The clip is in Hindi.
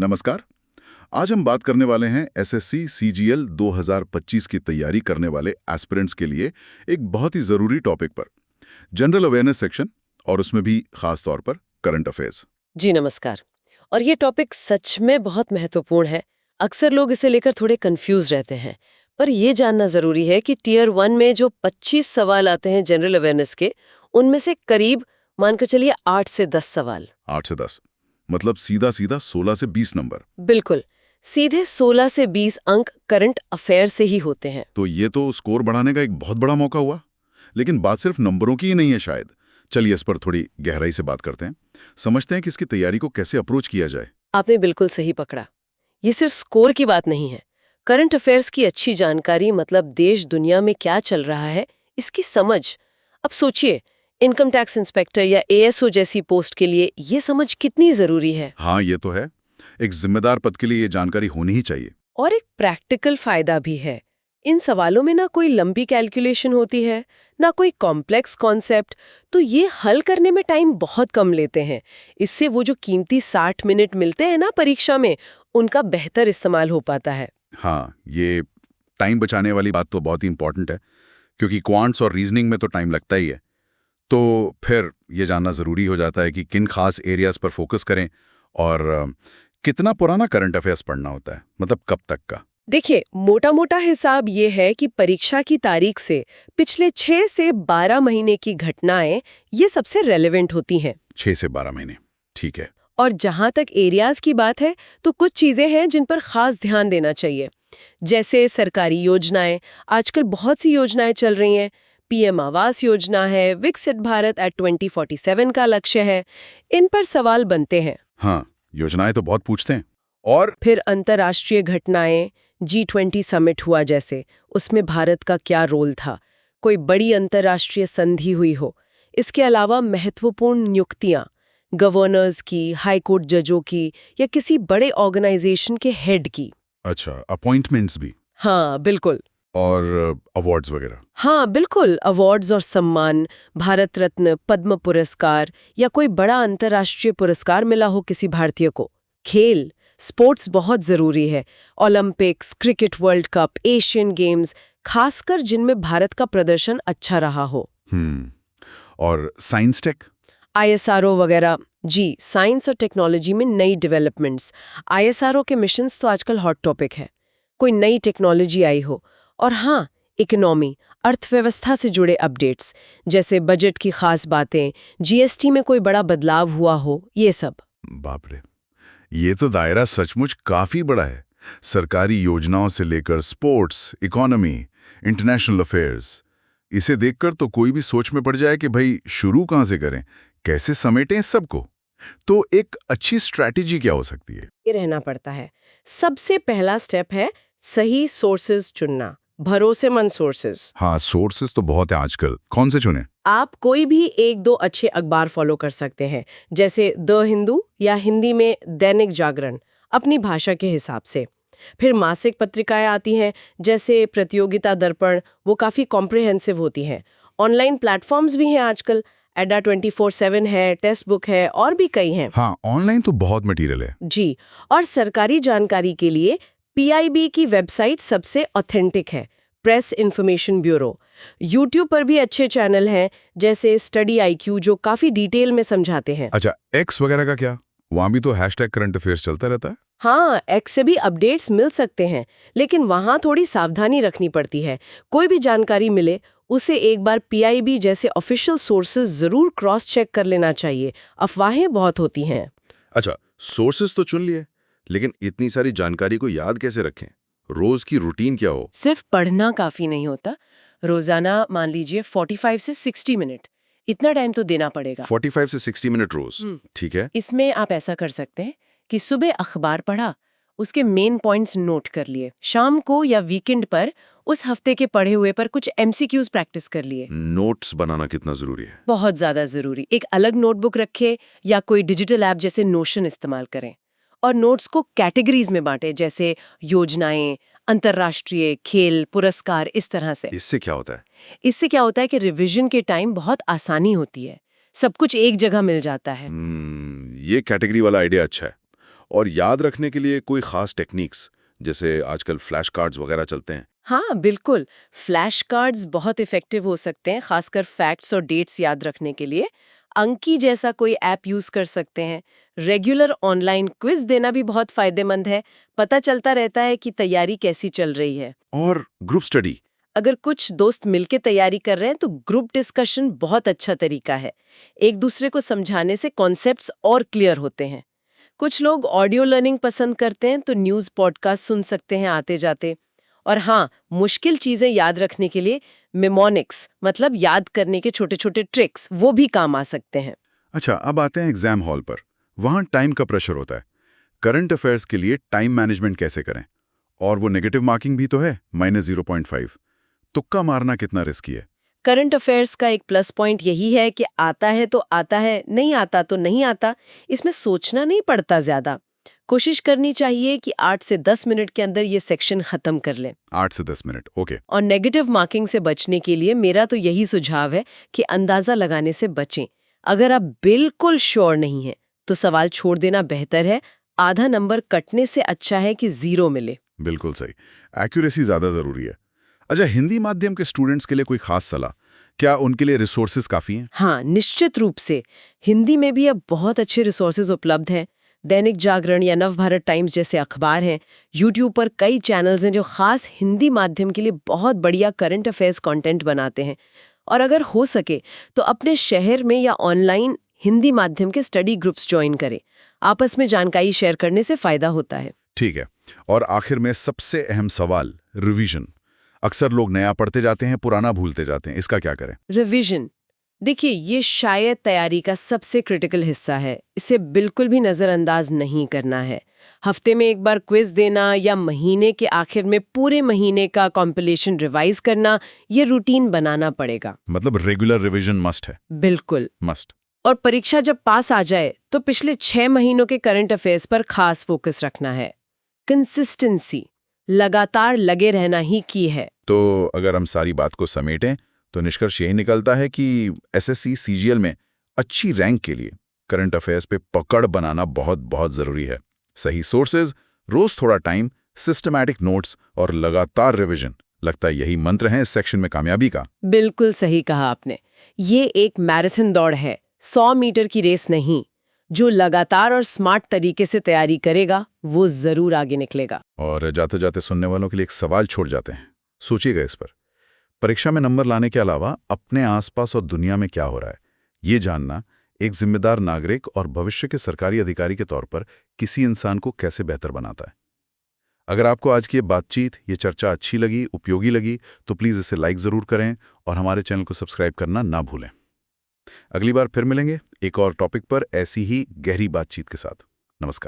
नमस्कार। आज हम बात करने वाले हैं एसएससी सीजीएल 2025 की तैयारी करने वाले एस्पिरेंट्स के लिए एक बहुत ही ज़रूरी टॉपिक पर, जनरल अवेयरनेस सेक्शन, और उसमें भी खास तौर पर करंट अफेयर्स। जी नमस्कार। और ये टॉपिक सच में बहुत महत्वपूर्ण है। अक्सर लोग इसे लेकर थोड़े कंफ्यूज रहते हैं, पर ये जानना जरूरी है कि टियर 1 में जो 25 सवाल आते हैं जनरल अवेयरनेस के, उनमें से करीब मानकर चलिए 8 से 10 सवाल। 8 से 10 मतलब सीधा सीधा 16 से 20 नंबर। बिल्कुल, सीधे 16 से 20 अंक करंट अफेयर से ही होते हैं। तो ये तो स्कोर बढ़ाने का एक बहुत बड़ा मौका हुआ। लेकिन बात सिर्फ नंबरों की ही नहीं है शायद। चलिए इस पर थोड़ी गहराई से बात करते हैं, समझते हैं कि इसकी तैयारी को कैसे अप्रोच किया जाए। आपने बिल्कुल सही पकड़ा। ये सिर्फ स्कोर की बात नहीं है। करंट अफेयर्स की अच्छी जानकारी मतलब देश दुनिया में क्या चल रहा है, इसकी समझ। अब सोचिए, इनकम टैक्स इंस्पेक्टर या एएसओ जैसी पोस्ट के लिए ये समझ कितनी जरूरी है। हाँ, ये तो है। एक जिम्मेदार पद के लिए ये जानकारी होनी ही चाहिए। और एक प्रैक्टिकल फायदा भी है। इन सवालों में ना कोई लंबी कैलकुलेशन होती है, ना कोई कॉम्प्लेक्स कॉन्सेप्ट, तो ये हल करने में टाइम बहुत कम लेते हैं। इससे वो जो कीमती 60 मिनट मिलते हैं ना परीक्षा में, उनका बेहतर इस्तेमाल हो पाता है। हाँ, ये टाइम बचाने वाली बात तो बहुत ही इंपॉर्टेंट है, क्योंकि क्वांट्स और रीजनिंग में तो टाइम लगता ही है। तो फिर ये जानना ज़रूरी हो जाता है कि किन खास एरियाज़ पर फोकस करें और कितना पुराना करंट अफेयर्स पढ़ना होता है, मतलब कब तक का। देखिए, मोटा मोटा हिसाब ये है कि परीक्षा की तारीख से पिछले 6 से 12 महीने की घटनाएं ये सबसे रेलेवेंट होती हैं। 6 से 12 महीने, ठीक है। और जहां तक एरियाज की बात है, तो कुछ चीजें हैं जिन पर खास ध्यान देना चाहिए। जैसे सरकारी योजनाएं, आजकल बहुत सी योजनाएं चल रही हैं। पीएम आवास योजना है, विकसित भारत एट 2047 का लक्ष्य है। इन पर सवाल बनते हैं। हाँ, योजनाएं तो बहुत पूछते हैं। और फिर अंतर्राष्ट्रीय घटनाएं, G20 समिट हुआ जैसे, उसमें भारत का क्या रोल था, कोई बड़ी अंतर्राष्ट्रीय संधि हुई हो। इसके अलावा महत्वपूर्ण नियुक्तियां, गवर्नर्स की, हाई कोर्ट जजों की, या किसी बड़े ऑर्गेनाइजेशन के हेड की। अच्छा, अपॉइंटमेंट्स भी। हाँ बिल्कुल। और अवार्ड्स वगैरह। हाँ बिल्कुल, अवार्ड्स और सम्मान, भारत रत्न, पद्म पुरस्कार, या कोई बड़ा अंतर्राष्ट्रीय पुरस्कार मिला हो किसी भारतीय को। खेल, स्पोर्ट्स बहुत जरूरी है। Olympics, cricket world cup, Asian games, खासकर जिनमें भारत का प्रदर्शन अच्छा रहा हो। और साइंस टेक। आईएसआरओ वगैरह। जी, साइंस और टेक्नोलॉजी में नई डेवलपमेंट्स। आईएसआरओ के मिशंस तो आजकल हॉट टॉपिक है। कोई नई टेक्नोलॉजी आई हो। और हाँ, इकोनॉमी, अर्थव्यवस्था से जुड़े अपडेट्स, जैसे बजट की खास बातें, जीएसटी में कोई बड़ा बदलाव हुआ हो, ये सब। बाप रे, ये तो दायरा सचमुच काफी बड़ा है। सरकारी योजनाओं से लेकर स्पोर्ट्स, इकोनॉमी, इंटरनेशनल अफेयर्स। इसे देखकर तो कोई भी सोच में पड़ जाए कि भाई शुरू कहां से करें, कैसे समेटें इस सबको। तो एक अच्छी स्ट्रैटेजी क्या हो सकती है? ये रहना पड़ता है। सबसे पहला स्टेप है सही सोर्सेज चुनना, भरोसेमंद सोर्सेज। हाँ, सोर्सेज तो बहुत है आजकल, कौन से चुने? आप कोई भी एक दो अच्छे अखबार फॉलो कर सकते हैं, जैसे द हिंदू या हिंदी में दैनिक जागरण, अपनी भाषा के हिसाब से। फिर मासिक पत्रिकाएं आती हैं, जैसे प्रतियोगिता दर्पण, वो काफ़ी कॉम्प्रिहेंसिव होती हैं। ऑनलाइन प्लेटफॉर्म्स भी हैं आजकल, एडा 24/7 है, टेक्स्ट बुक है, और भी कई हैं। हाँ, ऑनलाइन तो बहुत मटेरियल है। जी, और सरकारी जानकारी के लिए पीआईबी की वेबसाइट सबसे ऑथेंटिक है, प्रेस इन्फॉर्मेशन ब्यूरो। यूट्यूब पर भी अच्छे चैनल हैं, जैसे स्टडी आईक्यू, जो काफी डिटेल में समझाते हैं। अच्छा, एक्स वगैरह का क्या? वहां भी तो हैशटैग करंट अफेयर्स चलता रहता है। हाँ, एक्स से भी अपडेट्स मिल सकते हैं, लेकिन वहाँ थोड़ी सावधानी रखनी पड़ती है। कोई भी जानकारी मिले, उसे एक बार पीआईबी जैसे ऑफिशियल सोर्सेज जरूर क्रॉस चेक कर लेना चाहिए। अफवाहें बहुत होती हैं। अच्छा, सोर्सेज तो चुन लिए, लेकिन इतनी सारी जानकारी को याद कैसे रखें? रोज की रूटीन क्या हो? सिर्फ पढ़ना काफी नहीं होता। रोजाना मान लीजिए 45 से 60 मिनट, इतना टाइम तो देना पड़ेगा। 45 से 60 मिनट रोज, ठीक है। इसमें आप ऐसा कर सकते हैं कि सुबह अखबार पढ़ा, उसके मेन पॉइंट्स नोट कर लिए। शाम को या वीकेंड पर उस हफ्ते के पढ़े हुए पर कुछ एमसीक्यूज प्रैक्टिस कर लिए। नोट्स बनाना कितना जरूरी है? बहुत ज्यादा जरूरी। एक अलग नोटबुक रखें या कोई डिजिटल ऐप जैसे नोशन इस्तेमाल करें। और नोट्स को कैटेगरीज में बांटें, जैसे योजनाएं, अंतर्राष्ट्रीय, खेल, पुरस्कार, इस तरह से। इससे क्या होता है? इससे क्या होता है कि रिवीजन के टाइम बहुत आसानी होती है, सब कुछ एक जगह मिल जाता है। ये कैटेगरी वाला आइडिया अच्छा है। और याद रखने के लिए कोई खास टेक्निक्स, जैसे आजकल फ्लैश कार्ड्स वगैरह चलते हैं? हाँ बिल्कुल, फ्लैश कार्ड्स बहुत इफेक्टिव हो सकते हैं, खासकर फैक्ट्स और डेट्स याद रखने के लिए। अंकी जैसा कोई ऐप यूज कर सकते हैं। रेगुलर ऑनलाइन क्विज देना भी बहुत फायदेमंद है, पता चलता रहता है कि तैयारी कैसी चल रही है। और ग्रुप स्टडी? अगर कुछ दोस्त मिलके तैयारी कर रहे हैं तो ग्रुप डिस्कशन बहुत अच्छा तरीका है। एक दूसरे को समझाने से कॉन्सेप्ट्स और क्लियर होते हैं। कुछ लोग ऑडियो लर्निंग पसंद करते हैं तो न्यूज़ पॉडकास्ट सुन सकते हैं आते जाते। और हाँ, मुश्किल चीजें याद रखने के लिए मेमोनिक्स मतलब याद करने के छोटे छोटे ट्रिक्स वो भी काम आ सकते हैं। अच्छा, अब आते हैं एग्जाम हॉल पर। वहाँ टाइम का प्रेशर होता है। करंट अफेयर्स के लिए टाइम मैनेजमेंट कैसे करें? और वो नेगेटिव मार्किंग भी तो है, -0.5। तुक्का मारना कितना रिस्की है? करंट अफेयर्स का एक प्लस पॉइंट यही है कि आता है तो आता है, नहीं आता तो नहीं आता। इसमें सोचना नहीं पड़ता ज्यादा। कोशिश करनी चाहिए कि 8 से 10 मिनट के अंदर ये सेक्शन खत्म कर लें। 8 से 10 मिनट, ओके। और नेगेटिव मार्किंग से बचने के लिए मेरा तो यही सुझाव है कि अंदाजा लगाने से बचें। अगर आप बिल्कुल श्योर नहीं हैं तो सवाल छोड़ देना बेहतर है। आधा नंबर कटने से अच्छा है कि 0 मिले। बिल्कुल सही। एक्यूरेसी ज़्यादा ज़रूरी है। अच्छा, हिंदी माध्यम के स्टूडेंट्स के लिए कोई खास सलाह? क्या उनके लिए रिसोर्सेज काफ़ी हैं? हाँ, निश्चित रूप से। हिंदी में भी अब बहुत अच्छे रिसोर्सेज उपलब्ध हैं। दैनिक जागरण या नवभारत टाइम्स जैसे अखबार हैं। यूट्यूब पर कई चैनल्स हैं जो खास हिंदी माध्यम के लिए बहुत बढ़िया करंट अफेयर्स कंटेंट बनाते हैं। और अगर हो सके तो अपने शहर में या ऑनलाइन हिंदी माध्यम के स्टडी ग्रुप्स ज्वाइन करें। आपस में जानकारी शेयर करने से फायदा होता है। ठीक है। और आखिर में सबसे अहम सवाल, रिवीजन। अक्सर लोग नया पढ़ते जाते हैं, पुराना भूलते जाते हैं। इसका क्या करें? रिवीजन, देखिए ये शायद तैयारी का सबसे क्रिटिकल हिस्सा है। इसे बिल्कुल भी नज़रअंदाज नहीं करना है। हफ्ते में एक बार क्विज देना या महीने के आखिर में पूरे महीने का कॉम्पिलेशन रिवाइज करना, ये रूटीन बनाना पड़ेगा। मतलब रेगुलर रिवीजन मस्ट है? बिल्कुल। मस्ट। और परीक्षा जब पास आ जाए तो पिछले 6 महीनों के करंट अफेयर्स पर खास फोकस रखना है। कंसिस्टेंसी, लगातार लगे रहना ही की है। तो अगर हम सारी बात को समेटें तो निष्कर्ष यही निकलता है कि एसएससी सीजीएल में अच्छी रैंक के लिए करंट अफेयर्स पे पकड़ बनाना बहुत बहुत ज़रूरी है। सही सोर्सेज, रोज थोड़ा टाइम, सिस्टमैटिक नोट्स और लगातार रिवीजन, लगता है यही मंत्र है इस सेक्शन में कामयाबी का। बिल्कुल सही कहा आपने। ये एक मैराथन दौड़ है, 100 मीटर की रेस नहीं। जो लगातार और स्मार्ट तरीके से तैयारी करेगा वो जरूर आगे निकलेगा। और जाते जाते सुनने वालों के लिए एक सवाल छोड़ जाते हैं, सोचिएगा इस पर। परीक्षा में नंबर लाने के अलावा अपने आसपास और दुनिया में क्या हो रहा है, ये जानना एक जिम्मेदार नागरिक और भविष्य के सरकारी अधिकारी के तौर पर किसी इंसान को कैसे बेहतर बनाता है। अगर आपको आज की ये बातचीत, ये चर्चा अच्छी लगी, उपयोगी लगी, तो प्लीज़ इसे लाइक ज़रूर करें और हमारे चैनल को सब्सक्राइब करना ना भूलें। अगली बार फिर मिलेंगे एक और टॉपिक पर ऐसी ही गहरी बातचीत के साथ। नमस्कार।